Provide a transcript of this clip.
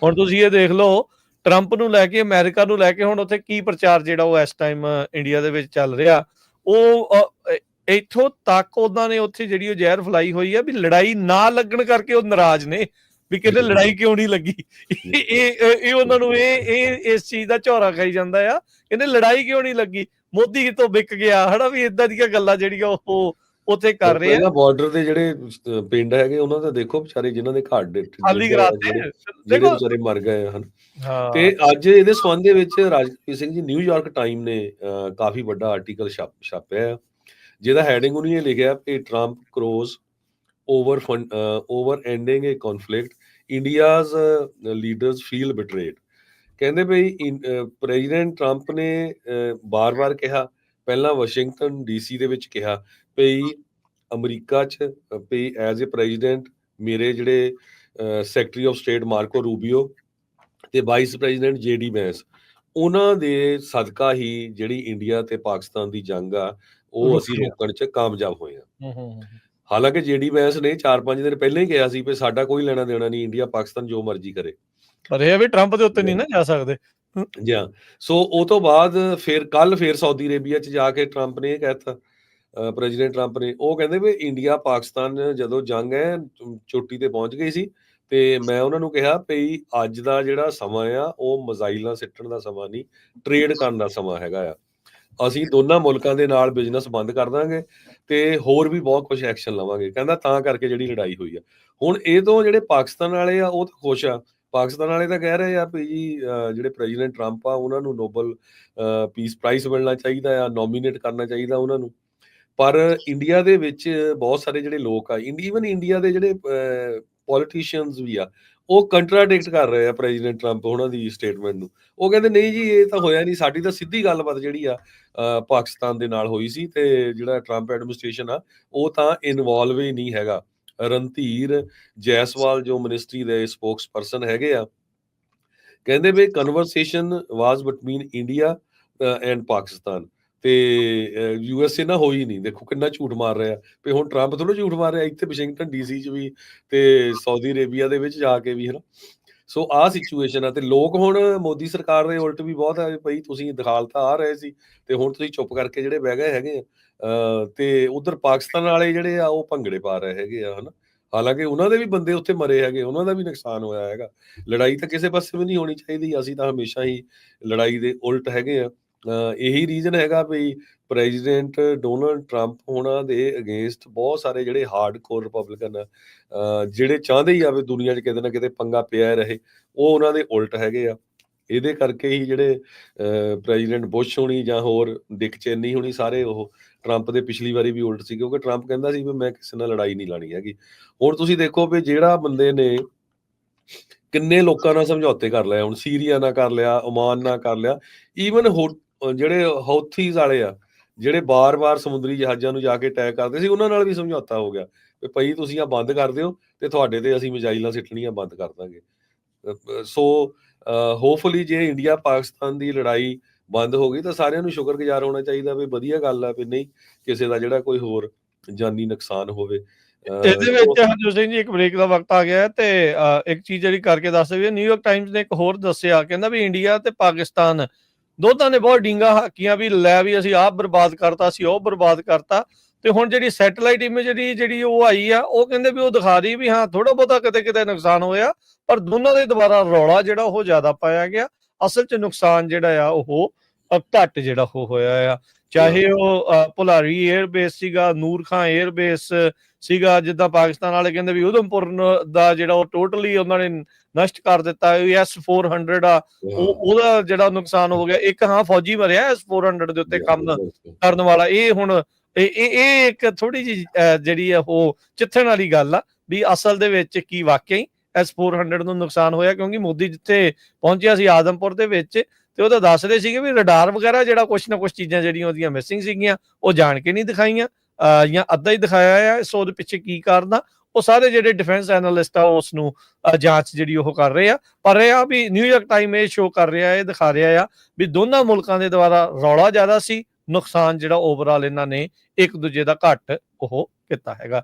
ਹੁਣ ਤੁਸੀਂ ਇਹ ਦੇਖ ਲਓ, ਟਰੰਪ ਨੂੰ ਲੈ ਕੇ, ਅਮਰੀਕਾ ਨੂੰ ਲੈ ਕੇ ਹੁਣ ਉੱਥੇ ਕੀ ਪ੍ਰਚਾਰ ਜਿਹੜਾ ਉਹ ਇਸ ਟਾਈਮ ਇੰਡੀਆ ਦੇ ਵਿੱਚ ਚੱਲ ਰਿਹਾ। ਉਹ ਇੱਥੋਂ ਤੱਕ ਉਹਨਾਂ ਨੇ ਉੱਥੇ ਜਿਹੜੀ ਉਹ ਜ਼ਹਿਰ ਫੈਲਾਈ ਹੋਈ ਆ ਵੀ ਲੜਾਈ ਨਾ ਲੱਗਣ ਕਰਕੇ ਉਹ ਨਾਰਾਜ਼ ਨੇ, ਵੀ ਕਹਿੰਦੇ ਲੜਾਈ ਕਿਉਂ ਨਹੀਂ ਲੱਗੀ। ਇਹ ਉਹਨਾਂ ਨੂੰ ਇਹ ਇਸ ਚੀਜ਼ ਦਾ ਝੌਰਾ ਖਾਈ ਜਾਂਦਾ ਆ, ਕਹਿੰਦੇ ਲੜਾਈ ਕਿਉਂ ਨਹੀਂ ਲੱਗੀ, ਮੋਦੀ ਕਿਤੋਂ ਵਿਕ ਗਿਆ, ਹਨਾ ਵੀ ਇਦਾਂ ਦੀਆਂ ਗੱਲਾਂ ਜਿਹੜੀਆਂ ਉਹ ਉੱਥੇ ਕਰ ਰਹੇ ਆ। ਬਾਰਡਰ ਦੇ ਜਿਹੜੇ ਪਿੰਡ ਹੈਗੇ ਉਹਨਾਂ ਦਾ ਦੇਖੋ ਵਿਚਾਰੇ, ਜਿਨ੍ਹਾਂ ਦੇ ਘਰ ਖਾਲੀ ਕਰਾਤੇ, ਜਿਹੜੇ ਵਿਚਾਰੇ ਮਰ ਗਏ ਹਨ। ਤੇ ਅੱਜ ਇਹਦੇ ਸੰਬੰਧ ਦੇ ਵਿੱਚ ਰਾਜਕੀਰ ਸਿੰਘ ਜੀ, ਨਿਊਯਾਰਕ ਟਾਈਮ ਨੇ ਕਾਫੀ ਵੱਡਾ ਆਰਟੀਕਲ ਛਾਪਿਆ, ਜਿਹਦਾ ਹੈਡਿੰਗ ਉਹਨੇ ਇਹ ਲਿਖਿਆ ਕਿ ਟਰੰਪ ਕਰੋਜ਼ ਓਵਰ ਐਂਡਿੰਗ ਏ ਕਨਫਲਿਕਟ, ਇੰਡੀਆਜ਼ ਲੀਡਰਸ ਫੀਲ ਬਿਟਰੇਡ। ਕਹਿੰਦੇ ਬਈ ਪ੍ਰੈਜ਼ੀਡੈਂਟ ਟਰੰਪ ਨੇ ਬਾਰ-ਬਾਰ ਕਿਹਾ, ਪਹਿਲਾਂ ਵਾਸ਼ਿੰਗਟਨ DC ਦੇ ਵਿੱਚ ਕਿਹਾ ਭਈ ਅਮਰੀਕਾ 'ਚ ਭਈ ਐਜ਼ ਏ ਪ੍ਰੈਜ਼ੀਡੈਂਟ ਮੇਰੇ ਜਿਹੜੇ ਸੈਕਟਰੀ ਆਫ ਸਟੇਟ ਮਾਰਕੋ ਰੂਬੀਓ ਤੇ ਵਾਈਸ ਪ੍ਰੈਜ਼ੀਡੈਂਟ JD ਵੈਂਸ, ਉਹਨਾਂ ਦੇ ਸਦਕਾ ਹੀ ਜਿਹੜੀ ਇੰਡੀਆ ਤੇ ਪਾਕਿਸਤਾਨ ਦੀ ਜੰਗ ਆ ਉਹ ਅਸੀਂ ਰੋਕਣ 'ਚ ਕਾਮਯਾਬ ਹੋਏ ਹਾਂ। ਹਾਲਾਂਕਿ JD ਵੈਂਸ ਨੇ 4-5 ਦਿਨ ਪਹਿਲਾਂ ਹੀ ਕਿਹਾ ਸੀ ਵੀ ਸਾਡਾ ਕੋਈ ਲੈਣਾ ਦੇਣਾ ਨਹੀਂ, ਇੰਡੀਆ ਪਾਕਿਸਤਾਨ ਜੋ ਮਰਜ਼ੀ ਕਰੇ, ਪਰ ਇਹ ਵੀ ਟਰੰਪ ਦੇ ਉੱਤੇ ਨਹੀਂ ਨਾ ਜਾ ਸਕਦੇ। ਜੀ ਹਾਂ। ਸੋ ਉਹ ਤੋਂ ਬਾਅਦ ਕੱਲ ਸਾਊਦੀ ਅਰੇਬੀਆ 'ਚ ਜਾ ਕੇ ਟਰੰਪ ਨੇ ਇਹ ਕਹਿਤਾ, ਪ੍ਰੈਜ਼ੀਡੈਂਟ ਟਰੰਪ ਨੇ, ਉਹ ਕਹਿੰਦੇ ਵੀ ਇੰਡੀਆ ਪਾਕਿਸਤਾਨ ਜਦੋਂ ਜੰਗ ਹੈ ਚੋਟੀ ਤੇ ਪਹੁੰਚ ਗਈ ਸੀ ਤੇ ਮੈਂ ਉਹਨਾਂ ਨੂੰ ਕਿਹਾ ਭਈ ਅੱਜ ਦਾ ਜਿਹੜਾ ਸਮਾਂ ਆ ਉਹ ਮਿਜ਼ਾਈਲਾਂ ਸਿੱਟਣ ਦਾ ਸਮਾਂ ਨਹੀਂ, ਟ੍ਰੇਡ ਕਰਨ ਦਾ ਸਮਾਂ ਹੈਗਾ ਆ। ਅਸੀਂ ਦੋਨਾਂ ਮੁਲਕਾਂ ਦੇ ਨਾਲ ਬਿਜ਼ਨਸ ਬੰਦ ਕਰ ਦਾਂਗੇ ਤੇ ਹੋਰ ਵੀ ਬਹੁਤ ਕੁਝ ਐਕਸ਼ਨ ਲਵਾਂਗੇ। ਕਹਿੰਦਾ ਤਾਂ ਕਰਕੇ ਜਿਹੜੀ ਲੜਾਈ ਹੋਈ ਆ। ਹੁਣ ਇਹ ਤੋਂ ਜਿਹੜੇ ਪਾਕਿਸਤਾਨ ਵਾਲੇ ਆ ਉਹ ਤਾਂ ਖੁਸ਼ ਆ, ਪਾਕਿਸਤਾਨ ਵਾਲੇ ਤਾਂ ਕਹਿ ਰਹੇ ਆ ਵੀ ਜੀ ਜਿਹੜੇ ਪ੍ਰੈਜ਼ੀਡੈਂਟ ਟਰੰਪ ਆ ਉਹਨਾਂ ਨੂੰ ਨੋਬਲ ਪੀਸ ਪ੍ਰਾਈਜ਼ ਮਿਲਣਾ ਚਾਹੀਦਾ ਆ, ਨੋਮੀਨੇਟ ਕਰਨਾ ਚਾਹੀਦਾ ਉਹਨਾਂ ਨੂੰ। ਪਰ ਇੰਡੀਆ ਦੇ ਵਿੱਚ ਬਹੁਤ ਸਾਰੇ ਜਿਹੜੇ ਲੋਕ ਆ, ਈਵਨ ਇੰਡੀਆ ਦੇ ਜਿਹੜੇ ਪੋਲੀਟੀਸ਼ੀਅਨਸ ਵੀ ਆ, ਉਹ ਕੰਟਰਾਡਿਕਟ ਕਰ ਰਹੇ ਆ ਪ੍ਰੈਜ਼ੀਡੈਂਟ ਟਰੰਪ ਉਹਨਾਂ ਦੀ ਸਟੇਟਮੈਂਟ ਨੂੰ। ਉਹ ਕਹਿੰਦੇ ਨਹੀਂ ਜੀ ਇਹ ਤਾਂ ਹੋਇਆ ਨਹੀਂ, ਸਾਡੀ ਤਾਂ ਸਿੱਧੀ ਗੱਲਬਾਤ ਜਿਹੜੀ ਆ ਪਾਕਿਸਤਾਨ ਦੇ ਨਾਲ ਹੋਈ ਸੀ ਤੇ ਜਿਹੜਾ ਟਰੰਪ ਐਡਮਿਨਿਸਟ੍ਰੇਸ਼ਨ ਆ ਉਹ ਤਾਂ ਇਨਵੋਲਵ ਹੀ ਨਹੀਂ ਹੈਗਾ। ਰਣਧੀਰ ਜੈਸਵਾਲ ਜੋ ਮਿਨਿਸਟਰੀ ਦੇ ਸਪੋਕਸ ਪਰਸਨ ਹੈਗੇ ਆ, ਕਹਿੰਦੇ ਵੀ conversation was between India and Pakistan ਤੇ USA ਨਾਲ ਹੋਈ ਨਹੀਂ। ਦੇਖੋ ਕਿੰਨਾ ਝੂਠ ਮਾਰ ਰਿਹਾ ਵੀ ਹੁਣ ਟਰੰਪ ਥੋੜਾ ਝੂਠ ਮਾਰ ਰਿਹਾ, ਇੱਥੇ ਵਾਸ਼ਿੰਗਟਨ DC 'ਚ ਵੀ ਤੇ ਸਾਊਦੀ ਅਰੇਬੀਆ ਦੇ ਵਿੱਚ ਜਾ ਕੇ ਵੀ, ਹਨਾ। ਸੋ ਆਹ ਸਿਚੁਏਸ਼ਨ ਆ ਤੇ ਲੋਕ ਹੁਣ ਮੋਦੀ ਸਰਕਾਰ ਦੇ ਉਲਟ ਵੀ ਬਹੁਤ ਆ ਭਈ ਤੁਸੀਂ ਦਿਖਾਲ ਤਾਂ ਆ ਰਹੇ ਸੀ ਤੇ ਹੁਣ ਤੁਸੀਂ ਚੁੱਪ ਕਰਕੇ ਜਿਹੜੇ ਬਹਿ ਗਏ ਹੈਗੇ ਆ। ਤੇ ਉਧਰ ਪਾਕਿਸਤਾਨ ਵਾਲੇ ਜਿਹੜੇ ਆ ਉਹ ਭੰਗੜੇ ਪਾ ਰਹੇ ਹੈਗੇ ਆ, ਹਨਾ। ਹਾਲਾਂਕਿ ਉਹਨਾਂ ਦੇ ਵੀ ਬੰਦੇ ਉੱਥੇ ਮਰੇ ਹੈਗੇ, ਉਹਨਾਂ ਦਾ ਵੀ ਨੁਕਸਾਨ ਹੋਇਆ ਹੈਗਾ। ਲੜਾਈ ਤਾਂ ਕਿਸੇ ਪਾਸੇ ਵੀ ਨਹੀਂ ਹੋਣੀ ਚਾਹੀਦੀ, ਅਸੀਂ ਤਾਂ ਹਮੇਸ਼ਾ ਹੀ ਲੜਾਈ ਦੇ ਉਲਟ ਹੈਗੇ ਆ। ਇਹੀ ਰੀਜ਼ਨ ਹੈਗਾ ਵੀ ਪ੍ਰੈਜ਼ੀਡੈਂਟ ਡੋਨਾਲਡ ਟਰੰਪ ਉਹਨਾਂ ਦੇ ਅਗੇਂਸਟ ਬਹੁਤ ਸਾਰੇ ਜਿਹੜੇ ਹਾਰਡ ਕੋਰ ਰਿਪਬਲਿਕਨ ਆ, ਜਿਹੜੇ ਚਾਹੁੰਦੇ ਹੀ ਆ ਵੀ ਦੁਨੀਆ 'ਚ ਕਿਤੇ ਨਾ ਕਿਤੇ ਪੰਗਾ ਪਿਆ ਰਹੇ, ਉਹ ਉਹਨਾਂ ਦੇ ਉਲਟ ਹੈਗੇ ਆ। ਇਹਦੇ ਕਰਕੇ ਹੀ ਜਿਹੜੇ ਪ੍ਰੈਜ਼ੀਡੈਂਟ ਬੁਸ਼ ਹੋਣੀ ਜਾਂ ਹੋਰ ਡਿਕ ਚੇਨੀ ਹੋਣੀ, ਸਾਰੇ ਉਹ ਟਰੰਪ ਦੇ ਪਿਛਲੀ ਵਾਰੀ ਵੀ ਉਲਟ ਸੀ, ਕਿਉਂਕਿ ਟਰੰਪ ਕਹਿੰਦਾ ਸੀ ਵੀ ਮੈਂ ਕਿਸੇ ਨਾਲ ਲੜਾਈ ਨਹੀਂ ਲਾਣੀ ਹੈਗੀ। ਹੁਣ ਤੁਸੀਂ ਦੇਖੋ ਵੀ ਜਿਹੜਾ ਬੰਦੇ ਨੇ ਕਿੰਨੇ ਲੋਕਾਂ ਨਾਲ ਸਮਝੌਤੇ ਕਰ ਲਏ, ਹੁਣ ਸੀਰੀਆ ਨਾਲ ਕਰ ਲਿਆ, ਓਮਾਨ ਨਾਲ ਕਰ ਲਿਆ, ਈਵਨ ਜਿਹੜੇ ਹੌਥੀਜ਼ ਵਾਲੇ ਆ ਜਿਹੜੇ ਬਾਰ-ਬਾਰ ਸਮੁੰਦਰੀ ਜਹਾਜ਼ਾਂ ਨੂੰ ਜਾ ਕੇ ਅਟੈਕ ਕਰਦੇ ਸੀ, ਉਹਨਾਂ ਨਾਲ ਵੀ ਸਮਝੌਤਾ ਹੋ ਗਿਆ ਵੀ ਭਾਈ ਤੁਸੀਂ ਆ ਬੰਦ ਕਰ ਦਿਓ ਤੇ ਤੁਹਾਡੇ ਤੇ ਅਸੀਂ ਮਿਜ਼ਾਈਲਾਂ ਸਿੱਟਣੀਆਂ ਬੰਦ ਕਰ ਦਾਂਗੇ। ਸੋ ਹੋਪਫੁਲੀ ਜੇ ਇੰਡੀਆ ਪਾਕਿਸਤਾਨ ਦੀ ਲੜਾਈ ਬੰਦ ਹੋ ਗਈ ਤਾਂ ਸਾਰਿਆਂ ਨੂੰ ਸ਼ੁਕਰਗੁਜ਼ਾਰ ਹੋਣਾ ਚਾਹੀਦਾ ਵੀ ਵਧੀਆ ਗੱਲ ਆ ਵੀ ਨਹੀਂ ਕਿਸੇ ਦਾ ਜਿਹੜਾ ਕੋਈ ਹੋਰ ਜਾਨੀ ਨੁਕਸਾਨ ਹੋਵੇ। ਇਹਦੇ ਵਿੱਚ ਹਰਜੋਤ ਸਿੰਘ ਜੀ ਇੱਕ ਬ੍ਰੇਕ ਦਾ ਵਕਤ ਆ ਗਿਆ ਤੇ ਇੱਕ ਚੀਜ਼ ਜਿਹੜੀ ਕਰਕੇ ਦੱਸ ਰਹੀ ਹੈ, ਨਿਊਯਾਰਕ ਟਾਈਮਜ਼ ਨੇ ਇੱਕ ਹੋਰ ਦੱਸਿਆ, ਕਹਿੰਦਾ ਵੀ ਇੰਡੀਆ ਤੇ ਪਾਕਿਸਤਾਨ ਦੋਨਾਂ ਨੇ ਬਹੁਤ ਡੀਂਗਾ ਹਾਕੀਆਂ ਵੀ ਲੈ ਵੀ ਅਸੀਂ ਆਪ ਬਰਬਾਦ ਕਰਤਾ, ਅਸੀਂ ਉਹ ਬਰਬਾਦ ਕਰਤਾ। ਤੇ ਹੁਣ ਜਿਹੜੀ ਸੈਟੇਲਾਈਟ ਇਮੇਜਰੀ ਜਿਹੜੀ ਉਹ ਆਈ ਆ, ਉਹ ਕਹਿੰਦੇ ਵੀ ਉਹ ਦਿਖਾ ਰਹੀ ਵੀ ਹਾਂ ਥੋੜਾ ਬਹੁਤਾ ਕਿਤੇ ਕਿਤੇ ਨੁਕਸਾਨ ਹੋਇਆ, ਪਰ ਦੋਨਾਂ ਦੇ ਦੁਬਾਰਾ ਰੌਲਾ ਜਿਹੜਾ ਉਹ ਜ਼ਿਆਦਾ ਪਾਇਆ ਗਿਆ। ਅਸਲ 'ਚ ਨੁਕਸਾਨ ਜਿਹੜਾ ਆ ਉਹ ਘੱਟ ਜਿਹੜਾ ਉਹ ਹੋਇਆ ਆ। ਚਾਹੇ ਉਹ ਭੁਲਾਰੀ 에ਅਰਬੇਸ ਸੀਗਾ, ਨੂਰ ਖਾਂ 에ਅਰਬੇਸ ਸੀਗਾ, ਜਿੱਦਾਂ ਪਾਕਿਸਤਾਨ ਵਾਲੇ ਕਹਿੰਦੇ ਵੀ ਉਧਮਪੁਰ ਦਾ ਜਿਹੜਾ ਉਹ ਟੋਟਲੀ ਉਹਨਾਂ ਨੇ ਨਸ਼ਟ ਕਰ ਦਿੱਤਾ। S-400 ਆ, ਉਹਦਾ ਜਿਹੜਾ ਨੁਕਸਾਨ ਹੋ ਗਿਆ। ਇੱਕ ਹਾਂ ਫੌਜੀ ਮਰਿਆ S-400 ਦੇ ਉੱਤੇ ਕੰਮ ਕਰਨ ਵਾਲਾ। ਇਹ ਹੁਣ ਇਹ ਇੱਕ ਥੋੜੀ ਜਿਹੀ ਜਿਹੜੀ ਆ ਉਹ ਚਿੱਥਣ ਵਾਲੀ ਗੱਲ ਆ ਵੀ ਅਸਲ ਦੇ ਵਿੱਚ ਕੀ ਵਾਕਿਆ ਹੀ S-400 ਨੂੰ ਨੁਕਸਾਨ ਹੋਇਆ, ਕਿਉਂਕਿ ਮੋਦੀ ਜਿੱਥੇ ਪਹੁੰਚਿਆ ਸੀ ਆਦਮਪੁਰ ਦੇ ਵਿੱਚ ਤੇ ਉਹ ਤਾਂ ਦੱਸਦੇ ਸੀਗੇ ਵੀ ਰਡਾਰ ਵਗੈਰਾ ਜਿਹੜਾ ਕੁਛ ਨਾ ਕੁਛ ਚੀਜ਼ਾਂ ਜਿਹੜੀਆਂ ਉਹਦੀਆਂ ਮਿਸਿੰਗ ਸੀਗੀਆਂ ਉਹ ਜਾਣ ਕੇ ਨਹੀਂ ਦਿਖਾਈਆਂ ਜਾਂ ਅੱਧਾ ਹੀ ਦਿਖਾਇਆ ਆ। ਸੋ ਉਹਦੇ ਪਿੱਛੇ ਕੀ ਕਾਰਨ ਆ, ਉਹ ਸਾਰੇ ਜਿਹੜੇ ਡਿਫੈਂਸ ਐਨਾਲਿਸਟ ਆ ਉਸ ਨੂੰ ਜਾਂਚ ਜਿਹੜੀ ਉਹ ਕਰ ਰਹੇ ਆ। ਪਰ ਇਹ ਆ ਵੀ ਨਿਊਯਾਰਕ ਟਾਈਮ ਇਹ ਸ਼ੋ ਕਰ ਰਿਹਾ, ਇਹ ਦਿਖਾ ਰਿਹਾ ਆ ਵੀ ਦੋਨਾਂ ਮੁਲਕਾਂ ਦੇ ਦੁਆਰਾ ਰੌਲਾ ਜ਼ਿਆਦਾ ਸੀ, ਨੁਕਸਾਨ ਜਿਹੜਾ ਓਵਰਆਲ ਇਹਨਾਂ ਨੇ ਇੱਕ ਦੂਜੇ ਦਾ ਘੱਟ ਉਹ ਕੀਤਾ ਹੈਗਾ।